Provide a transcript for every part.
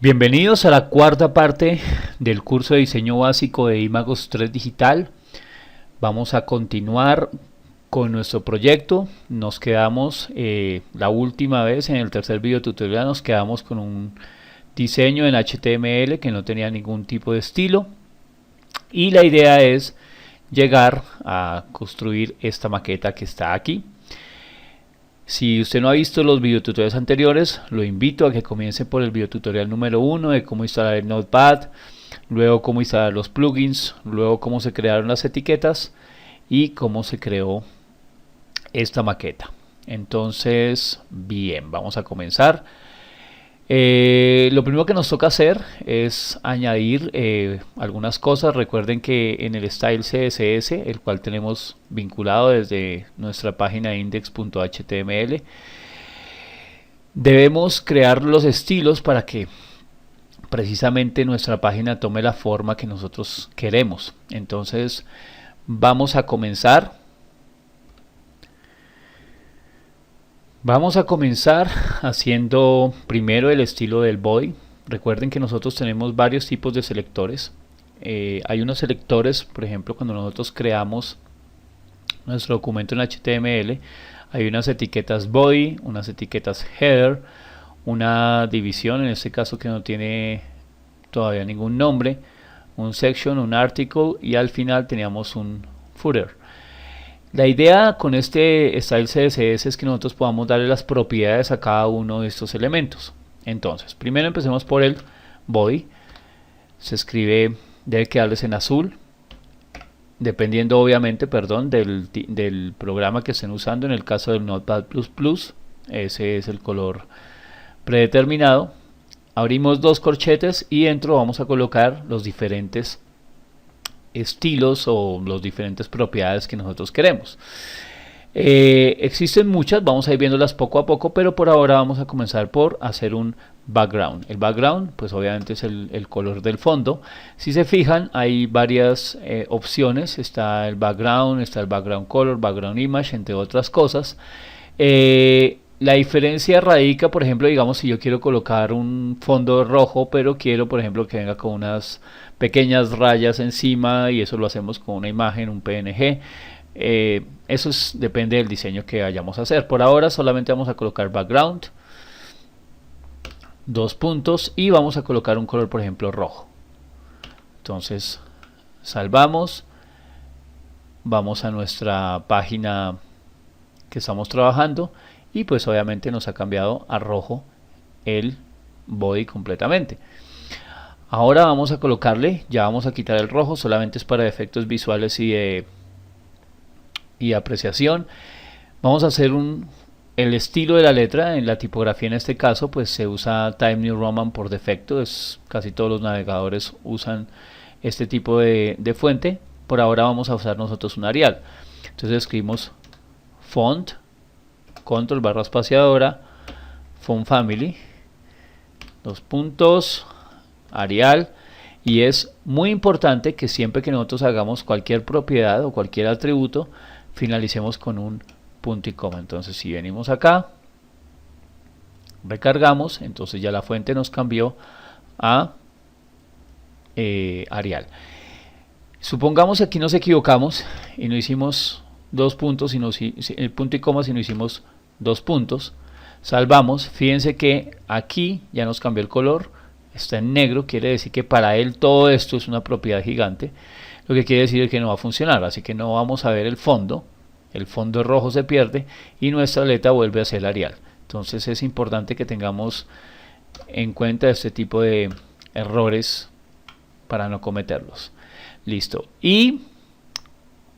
Bienvenidos a la cuarta parte del curso de diseño básico de Imagos 3 Digital. Vamos a continuar con nuestro proyecto. Nos quedamos la última vez en el tercer video tutorial, nos quedamos con un diseño en HTML que no tenía ningún tipo de estilo. Y la idea es llegar a construir esta maqueta que está aquí. Si usted no ha visto los videotutoriales anteriores, lo invito a que comience por el videotutorial número 1 de cómo instalar el Notepad, luego cómo instalar los plugins, luego cómo se crearon las etiquetas y cómo se creó esta maqueta. Entonces, bien, vamos a comenzar. Lo primero que nos toca hacer es añadir algunas cosas. Recuerden que en el style CSS, el cual tenemos vinculado desde nuestra página index.html, debemos crear los estilos para que precisamente nuestra página tome la forma que nosotros queremos. Entonces vamos a comenzar. Vamos a comenzar haciendo primero el estilo del body. Recuerden que nosotros tenemos varios tipos de selectores. Hay unos selectores, por ejemplo, cuando nosotros creamos nuestro documento en HTML, hay unas etiquetas body, unas etiquetas header, una división, en este caso que no tiene todavía ningún nombre, un section, un article y al final teníamos un footer. La idea con este style CSS es que nosotros podamos darle las propiedades a cada uno de estos elementos. Entonces, primero empecemos por el body. Se escribe, debe quedarles en azul, dependiendo obviamente, del programa que estén usando. En el caso del Notepad++, ese es el color predeterminado. Abrimos dos corchetes y dentro vamos a colocar los diferentes estilos o las diferentes propiedades que nosotros queremos. Existen muchas, vamos a ir viéndolas poco a poco, pero por ahora vamos a comenzar por hacer un background. El background pues obviamente es el color del fondo. Si se fijan hay varias opciones, está el background color, background image, entre otras cosas. La diferencia radica, por ejemplo, digamos si yo quiero colocar un fondo rojo, pero quiero por ejemplo que venga con unas pequeñas rayas encima, y eso lo hacemos con una imagen, un PNG. Depende del diseño que vayamos a hacer. Por ahora solamente vamos a colocar background, dos puntos, y vamos a colocar un color, por ejemplo, rojo. Entonces salvamos, vamos a nuestra página que estamos trabajando y pues obviamente nos ha cambiado a rojo el body completamente. Ahora vamos a colocarle, ya vamos a quitar el rojo, solamente es para efectos visuales y apreciación. Vamos a hacer el estilo de la letra. En la tipografía en este caso pues se usa Times New Roman por defecto, casi todos los navegadores usan este tipo de fuente. Por ahora vamos a usar nosotros un Arial. Entonces escribimos font, control barra espaciadora, font family, dos puntos, Arial. Y es muy importante que siempre que nosotros hagamos cualquier propiedad o cualquier atributo, finalicemos con un punto y coma. Entonces si venimos acá, recargamos, entonces ya la fuente nos cambió a Arial. Supongamos que aquí nos equivocamos y no hicimos dos puntos, el punto y coma, si no hicimos dos puntos. Salvamos, fíjense que aquí ya nos cambió el color, está en negro, quiere decir que para él todo esto es una propiedad gigante, lo que quiere decir que no va a funcionar, así que no vamos a ver el fondo rojo se pierde y nuestra letra vuelve a ser Arial. Entonces es importante que tengamos en cuenta este tipo de errores para no cometerlos. Listo, y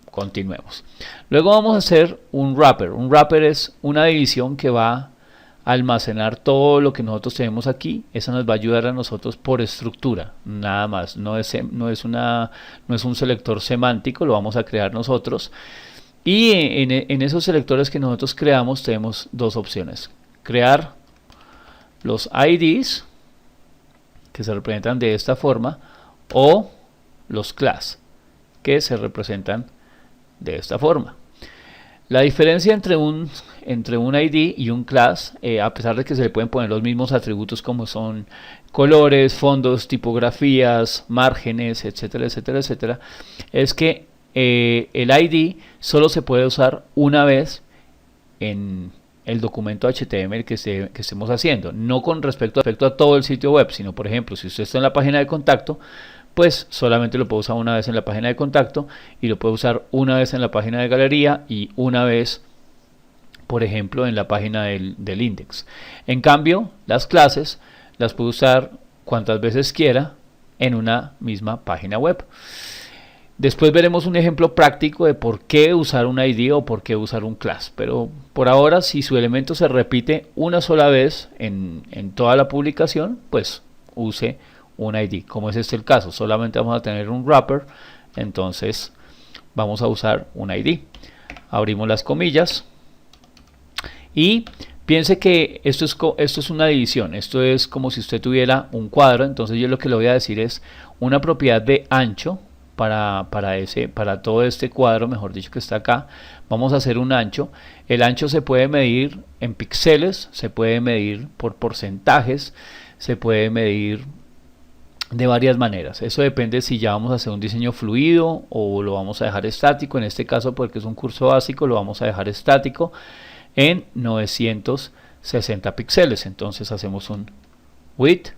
continuemos. Luego vamos a hacer un wrapper. Un wrapper es una división que va almacenar todo lo que nosotros tenemos aquí. Esa nos va a ayudar a nosotros por estructura, nada más. No es un selector semántico, lo vamos a crear nosotros. Y en esos selectores que nosotros creamos tenemos dos opciones: crear los IDs, que se representan de esta forma, o los class, que se representan de esta forma. La diferencia entre un ID y un class, a pesar de que se le pueden poner los mismos atributos como son colores, fondos, tipografías, márgenes, etcétera, etcétera, etcétera, es que el ID solo se puede usar una vez en el documento HTML que estemos haciendo, no con respecto a todo el sitio web, sino por ejemplo, si usted está en la página de contacto, pues solamente lo puede usar una vez en la página de contacto y lo puede usar una vez en la página de galería y una vez, por ejemplo, en la página del index. En cambio, las clases las puede usar cuantas veces quiera en una misma página web. Después veremos un ejemplo práctico de por qué usar un ID o por qué usar un class, pero por ahora, si su elemento se repite una sola vez en toda la publicación, pues use un ID, como es este el caso. Solamente vamos a tener un wrapper, entonces vamos a usar un ID. Abrimos las comillas y piense que esto es una división. Esto es como si usted tuviera un cuadro. Entonces yo lo que le voy a decir es una propiedad de ancho para todo este cuadro, mejor dicho, que está acá. Vamos a hacer un ancho. El ancho se puede medir en píxeles, se puede medir por porcentajes, se puede medir de varias maneras. Eso depende si ya vamos a hacer un diseño fluido o lo vamos a dejar estático. En este caso, porque es un curso básico, lo vamos a dejar estático en 960 píxeles. Entonces hacemos un width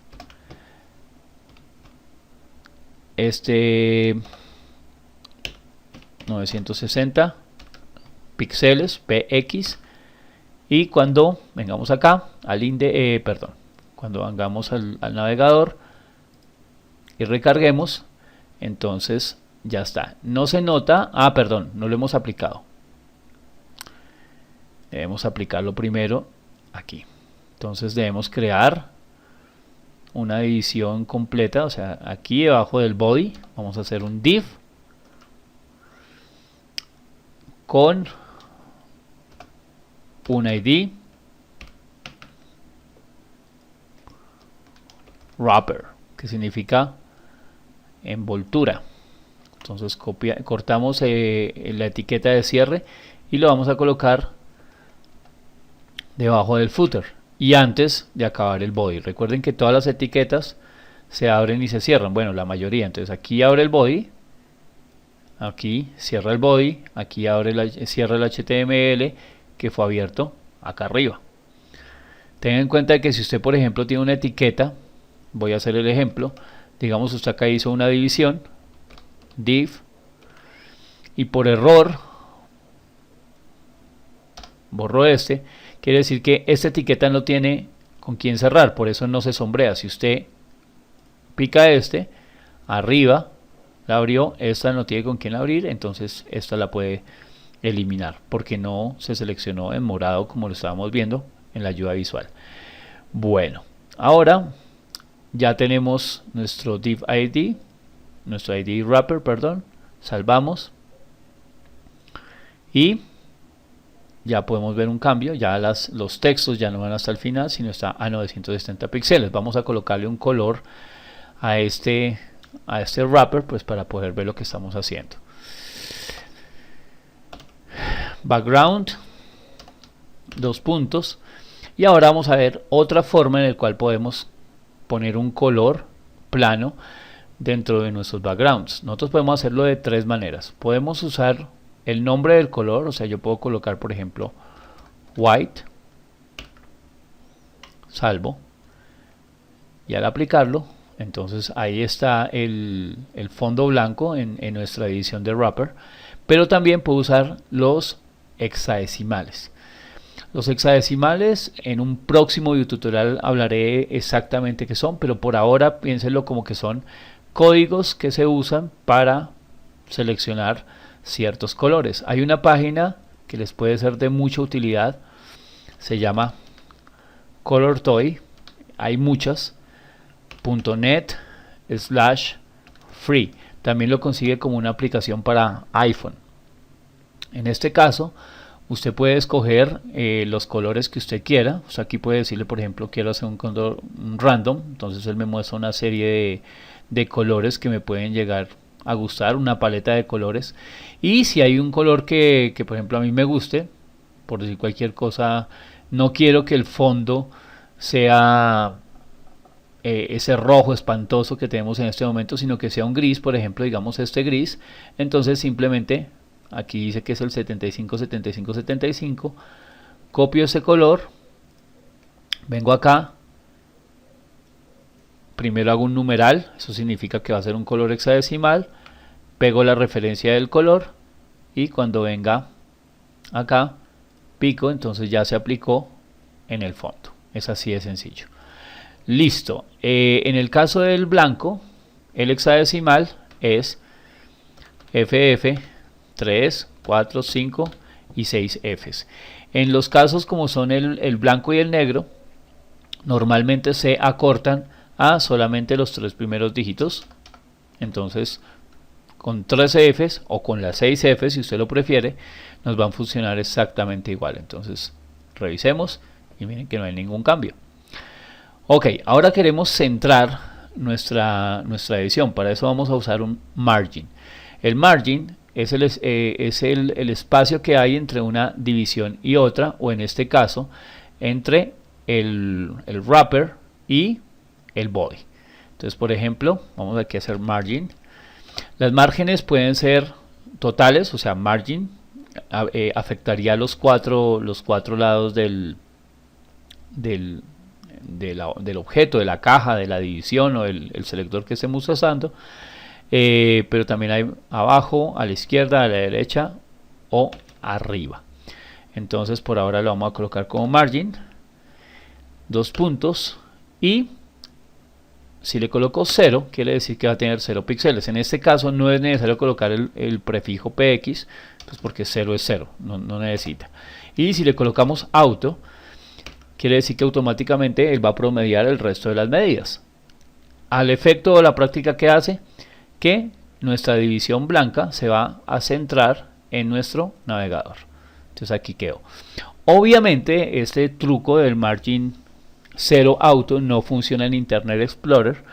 960 píxeles px, y cuando vengamos acá al cuando vengamos al navegador y recarguemos, entonces ya está. No se nota, no lo hemos aplicado. Debemos aplicarlo primero aquí. Entonces debemos crear una división completa, o sea, aquí debajo del body vamos a hacer un div con un ID wrapper, que significa envoltura. Entonces cortamos la etiqueta de cierre y lo vamos a colocar debajo del footer y antes de acabar el body. Recuerden que todas las etiquetas se abren y se cierran, bueno, la mayoría. Entonces aquí abre el body, aquí cierra el body, aquí cierra el HTML que fue abierto acá arriba. Tengan en cuenta que si usted, por ejemplo, tiene una etiqueta, voy a hacer el ejemplo, digamos usted acá hizo una división, div, y por error borró quiere decir que esta etiqueta no tiene con quién cerrar, por eso no se sombrea. Si usted pica arriba la abrió, esta no tiene con quién abrir, entonces esta la puede eliminar porque no se seleccionó en morado como lo estábamos viendo en la ayuda visual. Bueno, ahora ya tenemos nuestro div ID, nuestro ID wrapper, salvamos y ya podemos ver un cambio. Ya los textos ya no van hasta el final, sino está a 970 píxeles. Vamos a colocarle un color a este wrapper, pues para poder ver lo que estamos haciendo. Background, 2 puntos, y ahora vamos a ver otra forma en la cual podemos poner un color plano dentro de nuestros backgrounds. Nosotros podemos hacerlo de 3 maneras. Podemos usar el nombre del color, o sea, yo puedo colocar, por ejemplo, white, salvo, y al aplicarlo, entonces ahí está el fondo blanco en nuestra edición de wrapper. Pero también puedo usar los hexadecimales. Los hexadecimales, en un próximo tutorial hablaré exactamente qué son, pero por ahora piénsenlo como que son códigos que se usan para seleccionar ciertos colores. Hay una página que les puede ser de mucha utilidad, se llama ColorToy, hay muchas, .net/free, también lo consigue como una aplicación para iPhone. En este caso usted puede escoger los colores que usted quiera. O sea, aquí puede decirle, por ejemplo, quiero hacer un color random, entonces él me muestra una serie de colores que me pueden llegar a gustar, una paleta de colores. Y si hay un color que por ejemplo a mí me guste, por decir cualquier cosa, no quiero que el fondo sea ese rojo espantoso que tenemos en este momento, sino que sea un gris, por ejemplo, digamos este gris. Entonces simplemente aquí dice que es el 75 75 75, copio ese color, vengo acá, primero hago un numeral, eso significa que va a ser un color hexadecimal, pego la referencia del color y cuando venga acá pico, entonces ya se aplicó en el fondo. Es así de sencillo. Listo. En el caso del blanco, el hexadecimal es FF 3, 4, 5 y 6 Fs. En los casos como son el blanco y el negro, normalmente se acortan a solamente los 3 primeros dígitos. Entonces con 13 Fs o con las 6 Fs, si usted lo prefiere, nos van a funcionar exactamente igual. Entonces revisemos y miren que no hay ningún cambio. Ok, ahora queremos centrar nuestra edición. Para eso vamos a usar un margin. El margin es el espacio que hay entre una división y otra, o en este caso entre el wrapper y el body. Entonces, por ejemplo, vamos aquí a hacer margin. Las márgenes pueden ser totales, o sea, margin afectaría los cuatro lados del objeto, de la caja, de la división o el selector que estemos usando, pero también hay abajo, a la izquierda, a la derecha o arriba. Entonces por ahora lo vamos a colocar como margin, 2 puntos, y si le coloco 0, quiere decir que va a tener 0 píxeles. En este caso no es necesario colocar el prefijo px, pues porque 0 es 0, no necesita. Y si le colocamos auto, quiere decir que automáticamente él va a promediar el resto de las medidas. Al efecto de la práctica que hace, que nuestra división blanca se va a centrar en nuestro navegador. Entonces aquí quedó. Obviamente este truco del margin 0 auto no funciona en Internet Explorer.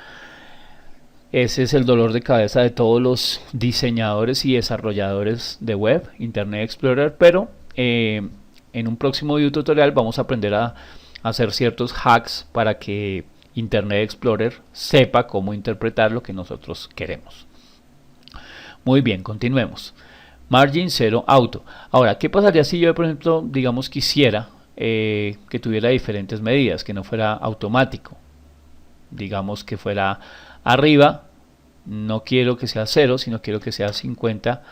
Ese es el dolor de cabeza de todos los diseñadores y desarrolladores de web, Internet Explorer, pero en un próximo video tutorial vamos a aprender a hacer ciertos hacks para que Internet Explorer sepa cómo interpretar lo que nosotros queremos. Muy bien, continuemos. Margin 0 auto. Ahora, ¿qué pasaría si yo, por ejemplo, digamos quisiera que tuviera diferentes medidas, que no fuera automático? Digamos que fuera arriba, no quiero que sea 0, sino quiero que sea 50.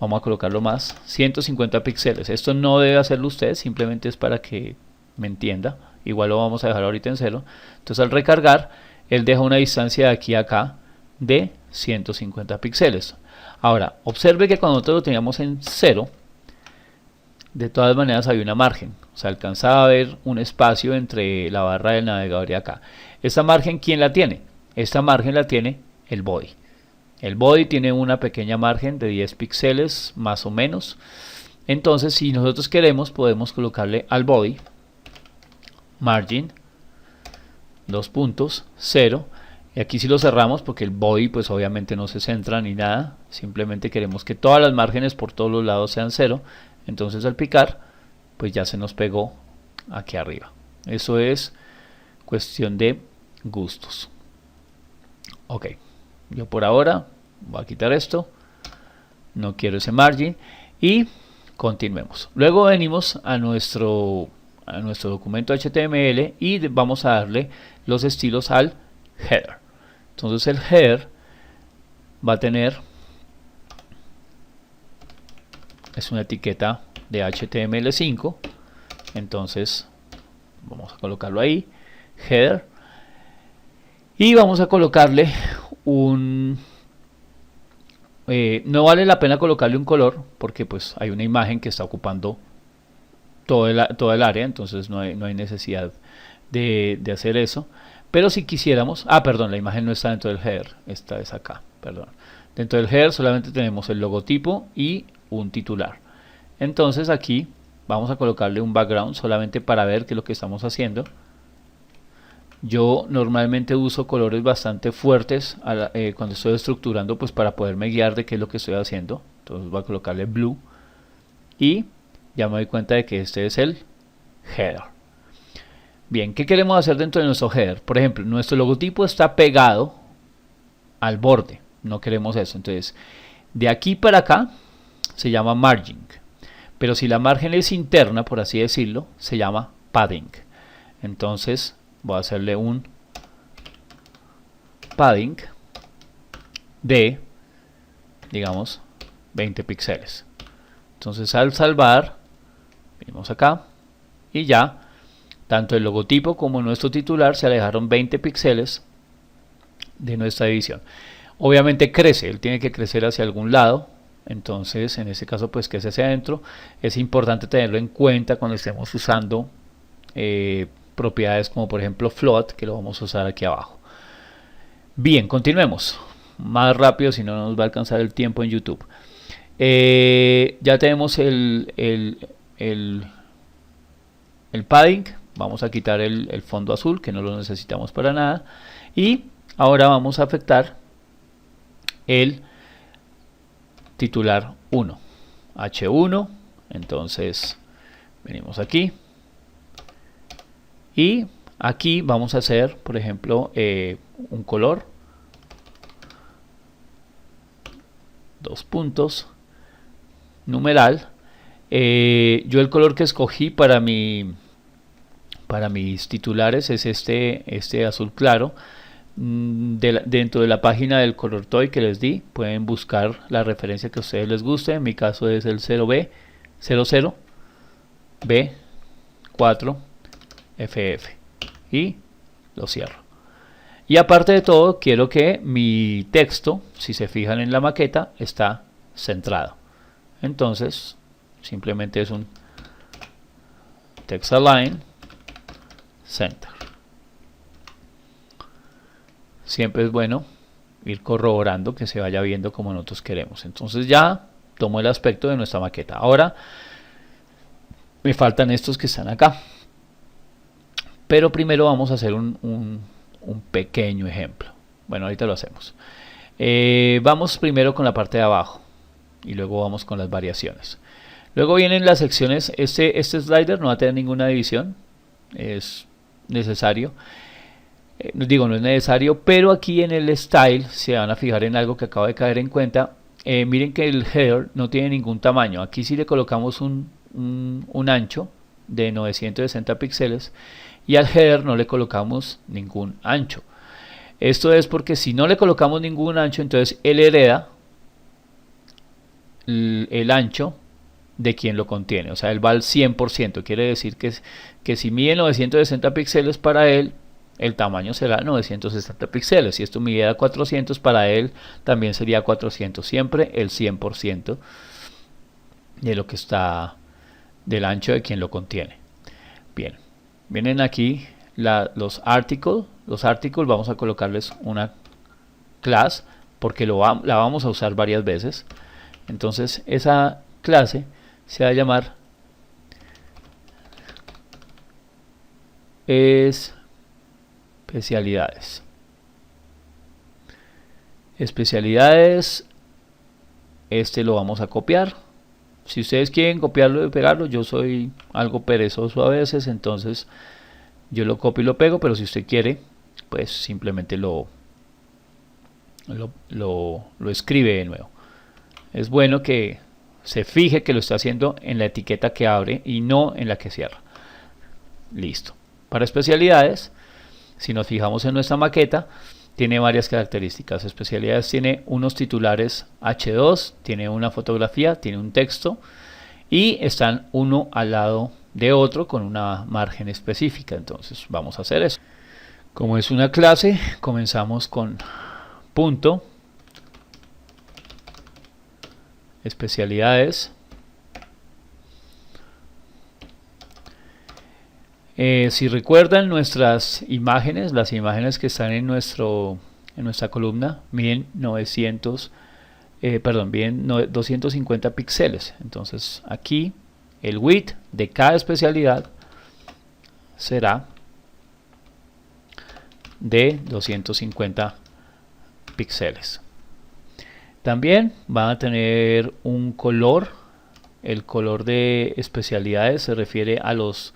Vamos a colocarlo más, 150 píxeles. Esto no debe hacerlo usted, simplemente es para que me entienda. Igual lo vamos a dejar ahorita en 0. Entonces al recargar, él deja una distancia de aquí a acá de 150 píxeles. Ahora, observe que cuando nosotros lo teníamos en 0, de todas maneras había una margen. O sea, alcanzaba a ver un espacio entre la barra del navegador y acá. ¿Esta margen quién la tiene? Esta margen la tiene el body. El body tiene una pequeña margen de 10 píxeles más o menos. Entonces si nosotros queremos podemos colocarle al body margin 2 puntos 0, y aquí si lo cerramos porque el body pues obviamente no se centra ni nada, simplemente queremos que todas las márgenes por todos los lados sean 0. Entonces al picar pues ya se nos pegó aquí arriba. Eso es cuestión de gustos. Ok, yo por ahora voy a quitar esto, no quiero ese margin, y continuemos. Luego venimos a nuestro documento HTML y vamos a darle los estilos al header. Entonces el header va a tener, es una etiqueta de HTML5, entonces vamos a colocarlo ahí, header, y vamos a colocarle un no vale la pena colocarle un color porque pues hay una imagen que está ocupando todo el área, entonces no hay necesidad de hacer eso. Pero si quisiéramos, perdón, la imagen no está dentro del header, esta es acá, perdón. Dentro del header solamente tenemos el logotipo y un titular. Entonces aquí vamos a colocarle un background solamente para ver qué es lo que estamos haciendo. Yo normalmente uso colores bastante fuertes cuando estoy estructurando, pues para poderme guiar de qué es lo que estoy haciendo. Entonces voy a colocarle blue y ya me doy cuenta de que este es el header. Bien, ¿qué queremos hacer dentro de nuestro header? Por ejemplo, nuestro logotipo está pegado al borde, no queremos eso. Entonces, de aquí para acá se llama margin, pero si la margen es interna, por así decirlo, se llama padding. Entonces voy a hacerle un padding de, digamos, 20 píxeles. Entonces al salvar, venimos acá y ya, tanto el logotipo como nuestro titular se alejaron 20 píxeles de nuestra división. Obviamente crece, él tiene que crecer hacia algún lado, entonces en este caso pues crece hacia adentro. Es importante tenerlo en cuenta cuando estemos usando propiedades como por ejemplo float, que lo vamos a usar aquí abajo. Bien, continuemos más rápido, si no nos va a alcanzar el tiempo en YouTube. Ya tenemos el padding. Vamos a quitar el fondo azul, que no lo necesitamos para nada, y ahora vamos a afectar el titular 1, H1. Entonces venimos aquí y aquí vamos a hacer, por ejemplo, un color, 2 puntos, numeral. Yo el color que escogí para mis titulares es este azul claro. Dentro de la página del Color Toy que les di, pueden buscar la referencia que a ustedes les guste. En mi caso es el 00B4FF y lo cierro. Y aparte de todo, quiero que mi texto, si se fijan en la maqueta, está centrado. Entonces simplemente es un text align center. Siempre es bueno ir corroborando que se vaya viendo como nosotros queremos. Entonces ya tomo el aspecto de nuestra maqueta. Ahora me faltan estos que están acá, pero primero vamos a hacer un pequeño ejemplo. Bueno, ahorita lo hacemos. Vamos primero con la parte de abajo y luego vamos con las variaciones. Luego vienen las secciones. Este slider no va a tener ninguna división, es necesario. No es necesario, pero aquí en el style se van a fijar en algo que acabo de caer en cuenta. Miren que el header no tiene ningún tamaño. Aquí sí le colocamos un ancho de 960 píxeles y al header no le colocamos ningún ancho. Esto es porque si no le colocamos ningún ancho, entonces él hereda el ancho de quien lo contiene, o sea, él va al 100%. Quiere decir que si mide 960 píxeles para él, el tamaño será 960 píxeles. Si esto mide 400, para él también sería 400. Siempre el 100% de lo que está del ancho de quien lo contiene. Bien, vienen aquí los articles. Los articles vamos a colocarles una clase porque la vamos a usar varias veces. Entonces esa clase se va a llamar especialidades. Este lo vamos a copiar. Si ustedes quieren copiarlo y pegarlo, yo soy algo perezoso a veces, entonces yo lo copio y lo pego, pero si usted quiere, pues simplemente lo escribe de nuevo. Es bueno que se fije que lo está haciendo en la etiqueta que abre y no en la que cierra. Listo. Para especialidades, si nos fijamos en nuestra maqueta, tiene varias características. Especialidades tiene unos titulares H2, tiene una fotografía, tiene un texto y están uno al lado de otro con una margen específica. Entonces vamos a hacer eso. Como es una clase, comenzamos con punto especialidades. Si recuerdan nuestras imágenes, las imágenes que están en nuestra columna miden 250 píxeles. Entonces aquí el width de cada especialidad será de 250 píxeles. También van a tener un color. El color de especialidades se refiere a los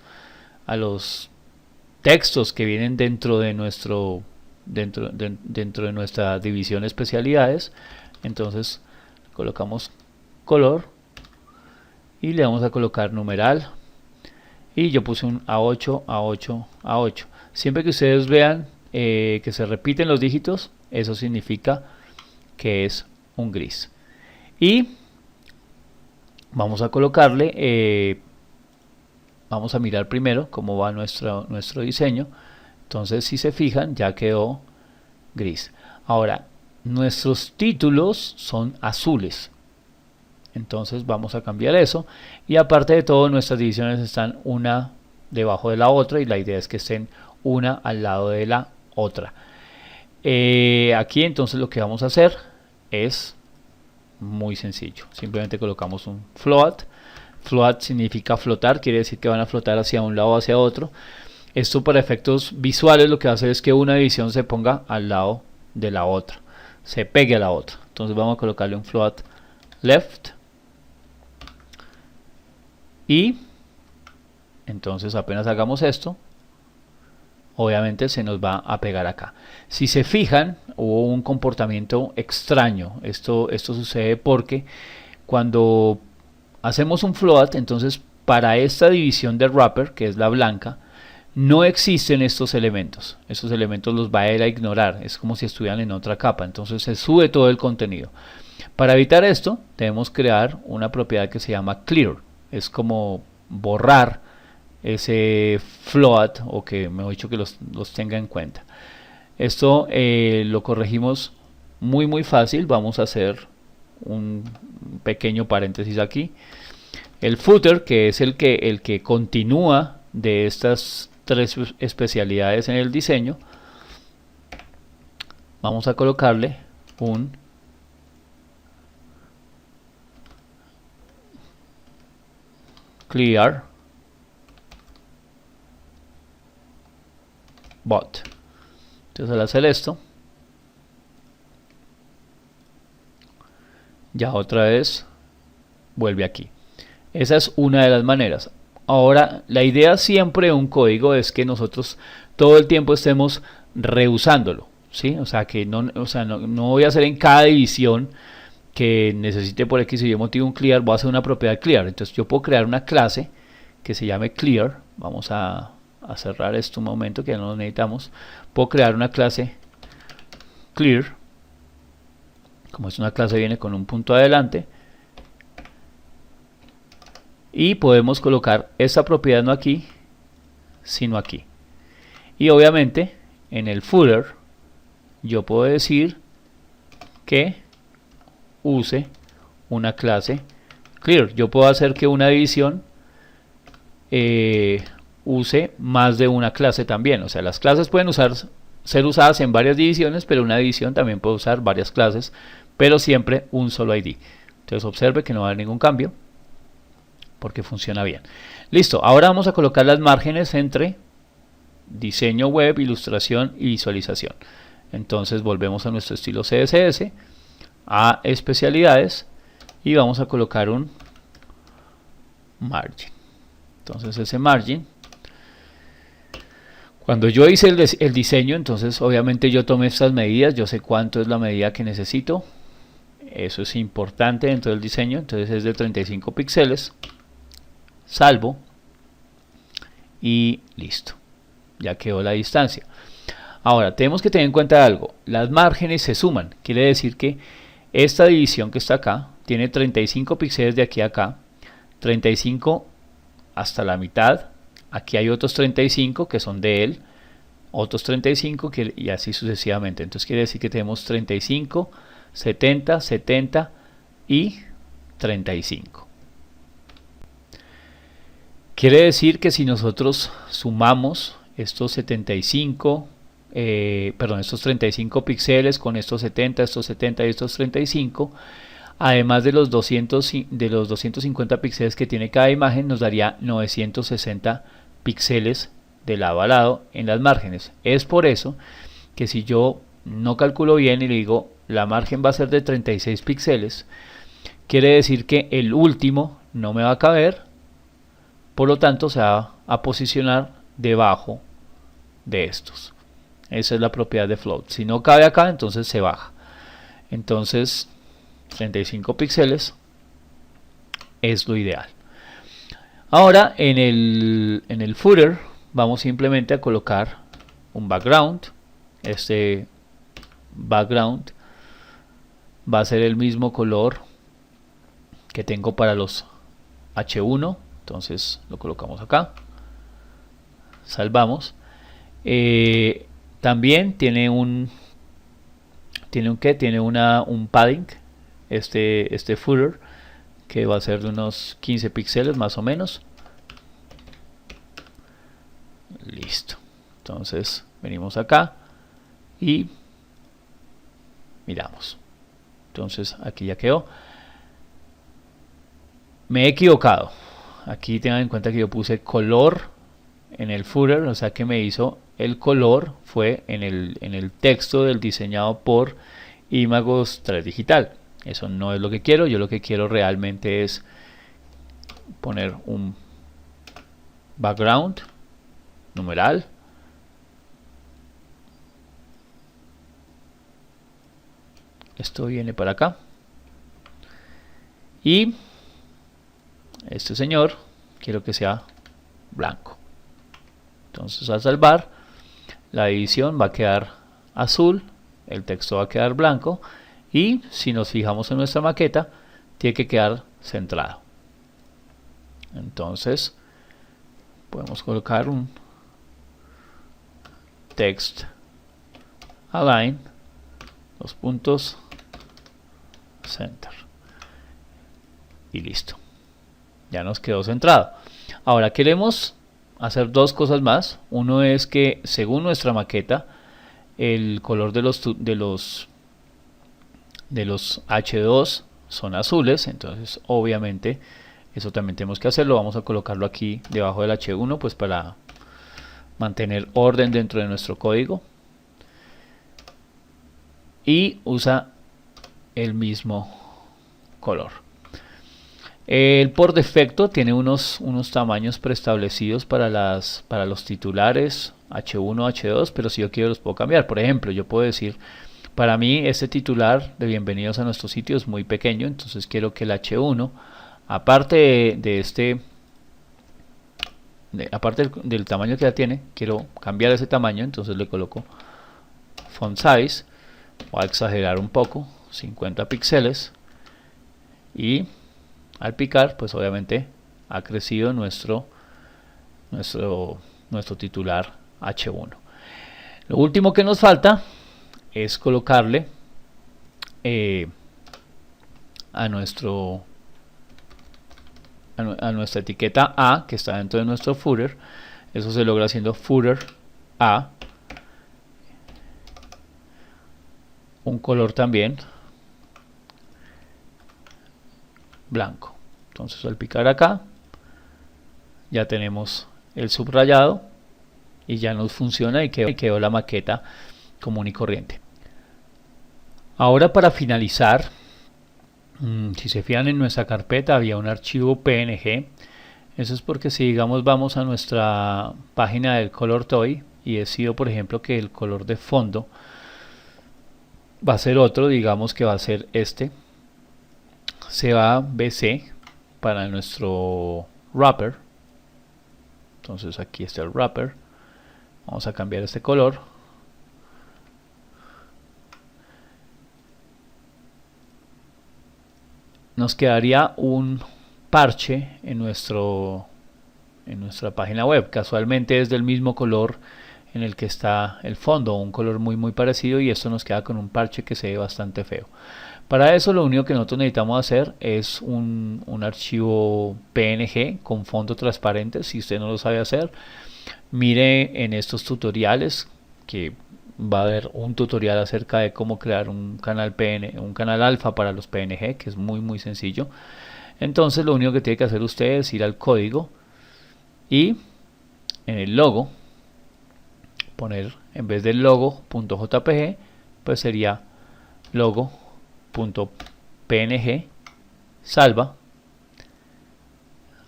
textos que vienen dentro de nuestra división especialidades. Entonces colocamos color y le vamos a colocar numeral, y yo puse un A8, A8, A8. Siempre que ustedes vean que se repiten los dígitos, eso significa que es un gris. Y vamos a colocarle, vamos a mirar primero cómo va nuestro diseño. Entonces, si se fijan, ya quedó gris. Ahora, nuestros títulos son azules. Entonces vamos a cambiar eso, y aparte de todo, nuestras divisiones están una debajo de la otra, y la idea es que estén una al lado de la otra. Aquí entonces lo que vamos a hacer es muy sencillo. Simplemente colocamos un float. Float significa flotar, quiere decir que van a flotar hacia un lado o hacia otro. Esto, para efectos visuales, lo que va a hacer es que una división se ponga al lado de la otra, se pegue a la otra. Entonces vamos a colocarle un float left, y entonces apenas hagamos esto, obviamente se nos va a pegar acá. Si se fijan, hubo un comportamiento extraño. Esto sucede porque cuando hacemos un float, entonces para esta división de wrapper, que es la blanca, no existen estos elementos. Estos elementos los va a ir a ignorar. Es como si estuvieran en otra capa. Entonces se sube todo el contenido. Para evitar esto, debemos crear una propiedad que se llama clear. Es como borrar ese float, o que, mejor dicho, que los tenga en cuenta. Esto lo corregimos muy fácil. Vamos a hacer un pequeño paréntesis aquí. El footer, que es el que continúa de estas tres especialidades en el diseño, vamos a colocarle un clear bot. Entonces, al hacer esto, ya otra vez vuelve aquí. Esa es una de las maneras. Ahora, la idea siempre de un código es que nosotros todo el tiempo estemos reusándolo, ¿sí? O sea, que no voy a hacer en cada división que necesite por X o Y motivo un clear, voy a hacer una propiedad clear. Entonces yo puedo crear una clase que se llame clear. Vamos a cerrar esto un momento, que ya no lo necesitamos. Puedo crear una clase clear. Como es una clase, viene con un punto adelante, y podemos colocar esta propiedad no aquí, sino aquí. Y obviamente en el footer yo puedo decir que use una clase clear. Yo puedo hacer que una división use más de una clase también. O sea, las clases pueden ser usadas en varias divisiones, pero una división también puede usar varias clases, pero siempre un solo ID. Entonces observe que no va a haber ningún cambio, porque funciona bien. Listo, ahora vamos a colocar las márgenes entre diseño web, ilustración y visualización. Entonces volvemos a nuestro estilo CSS, a especialidades, y vamos a colocar un margin. Entonces ese margin, cuando yo hice el diseño, entonces obviamente yo tomé estas medidas, yo sé cuánto es la medida que necesito. Eso es importante dentro del diseño. Entonces es de 35 píxeles, salvo, y listo, ya quedó la distancia. Ahora tenemos que tener en cuenta algo: las márgenes se suman. Quiere decir que esta división que está acá tiene 35 píxeles de aquí a acá, 35 hasta la mitad. Aquí hay otros 35 que son de él, otros 35 y así sucesivamente. Entonces quiere decir que tenemos 35, 70, 70 y 35. Quiere decir que si nosotros sumamos estos 75, estos 35 píxeles con estos 70 y estos 35, además de los 250 píxeles que tiene cada imagen, nos daría 960 píxeles de lado a lado en las márgenes. Es por eso que si yo no calculo bien y le digo la margen va a ser de 36 píxeles, quiere decir que el último no me va a caber, por lo tanto se va a posicionar debajo de estos. Esa es la propiedad de float. Si no cabe acá, entonces se baja. Entonces 35 píxeles es lo ideal. Ahora en el footer vamos simplemente a colocar un background. Este background va a ser el mismo color que tengo para los H1, entonces lo colocamos acá, salvamos. También tiene un padding este footer, que va a ser de unos 15 píxeles más o menos. Listo. Entonces venimos acá y miramos. Entonces aquí ya quedó. Me he equivocado. Aquí tengan en cuenta que yo puse color en el footer, o sea que me hizo el color fue en el texto del diseñado por Imagos 3 Digital. Eso no es lo que quiero. Yo lo que quiero realmente es poner un background numeral. Esto viene para acá. Y este señor quiero que sea blanco. Entonces al salvar, la edición va a quedar azul, el texto va a quedar blanco, y si nos fijamos en nuestra maqueta, tiene que quedar centrado. Entonces podemos colocar un text align, los puntos, center, y listo. Ya nos quedó centrado. Ahora queremos hacer dos cosas más. Uno es que según nuestra maqueta el color de los H2 son azules, entonces obviamente eso también tenemos que hacerlo. Vamos a colocarlo aquí debajo del H1 pues para mantener orden dentro de nuestro código, y usa el mismo color. Por defecto tiene unos tamaños preestablecidos para los titulares H1, H2, pero si yo quiero los puedo cambiar. Por ejemplo, yo puedo decir, para mí este titular de bienvenidos a nuestro sitio es muy pequeño, entonces quiero que el H1, aparte aparte del tamaño que ya tiene, quiero cambiar ese tamaño, entonces le coloco font size, voy a exagerar un poco, 50 píxeles, y al picar pues obviamente ha crecido nuestro titular H1. Lo último que nos falta es colocarle a nuestra etiqueta A, que está dentro de nuestro footer. Eso se logra haciendo footer A, un color también blanco. Entonces al picar acá ya tenemos el subrayado y ya nos funciona y quedó la maqueta común y corriente. Ahora, para finalizar, si se fijan, en nuestra carpeta había un archivo PNG. Eso es porque si digamos vamos a nuestra página del Color Toy y decido por ejemplo que el color de fondo va a ser otro, digamos que va a ser este, se va a BC para nuestro wrapper. Entonces aquí está el wrapper, vamos a cambiar este color, nos quedaría un parche en nuestra página web. Casualmente es del mismo color en el que está el fondo, un color muy parecido, y esto nos queda con un parche que se ve bastante feo. Para eso lo único que nosotros necesitamos hacer es un archivo PNG con fondo transparente. Si usted no lo sabe hacer, mire en estos tutoriales, que va a haber un tutorial acerca de cómo crear un canal alfa para los PNG, que es muy sencillo. Entonces lo único que tiene que hacer usted es ir al código y en el logo poner en vez del logo.jpg, pues sería logo.png, salva,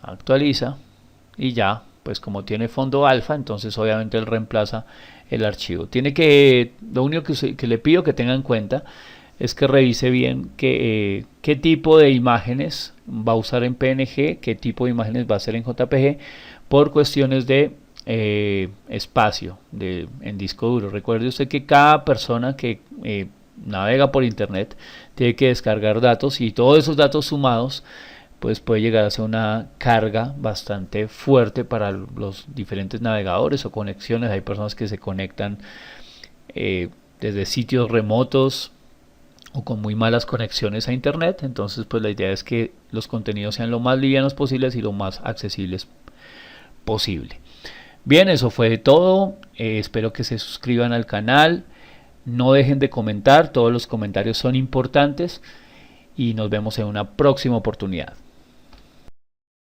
actualiza y ya, pues como tiene fondo alfa, entonces obviamente él reemplaza el archivo. Lo único que le pido que tenga en cuenta es que revise bien qué tipo de imágenes va a usar en PNG, qué tipo de imágenes va a hacer en JPG, por cuestiones de espacio en disco duro. Recuerde usted que cada persona que navega por internet tiene que descargar datos, y todos esos datos sumados pues puede llegar a ser una carga bastante fuerte para los diferentes navegadores o conexiones. Hay personas que se conectan desde sitios remotos o con muy malas conexiones a internet, entonces pues la idea es que los contenidos sean lo más livianos posibles y lo más accesibles posible. Bien, eso fue todo. Espero que se suscriban al canal, no dejen de comentar, todos los comentarios son importantes, y nos vemos en una próxima oportunidad.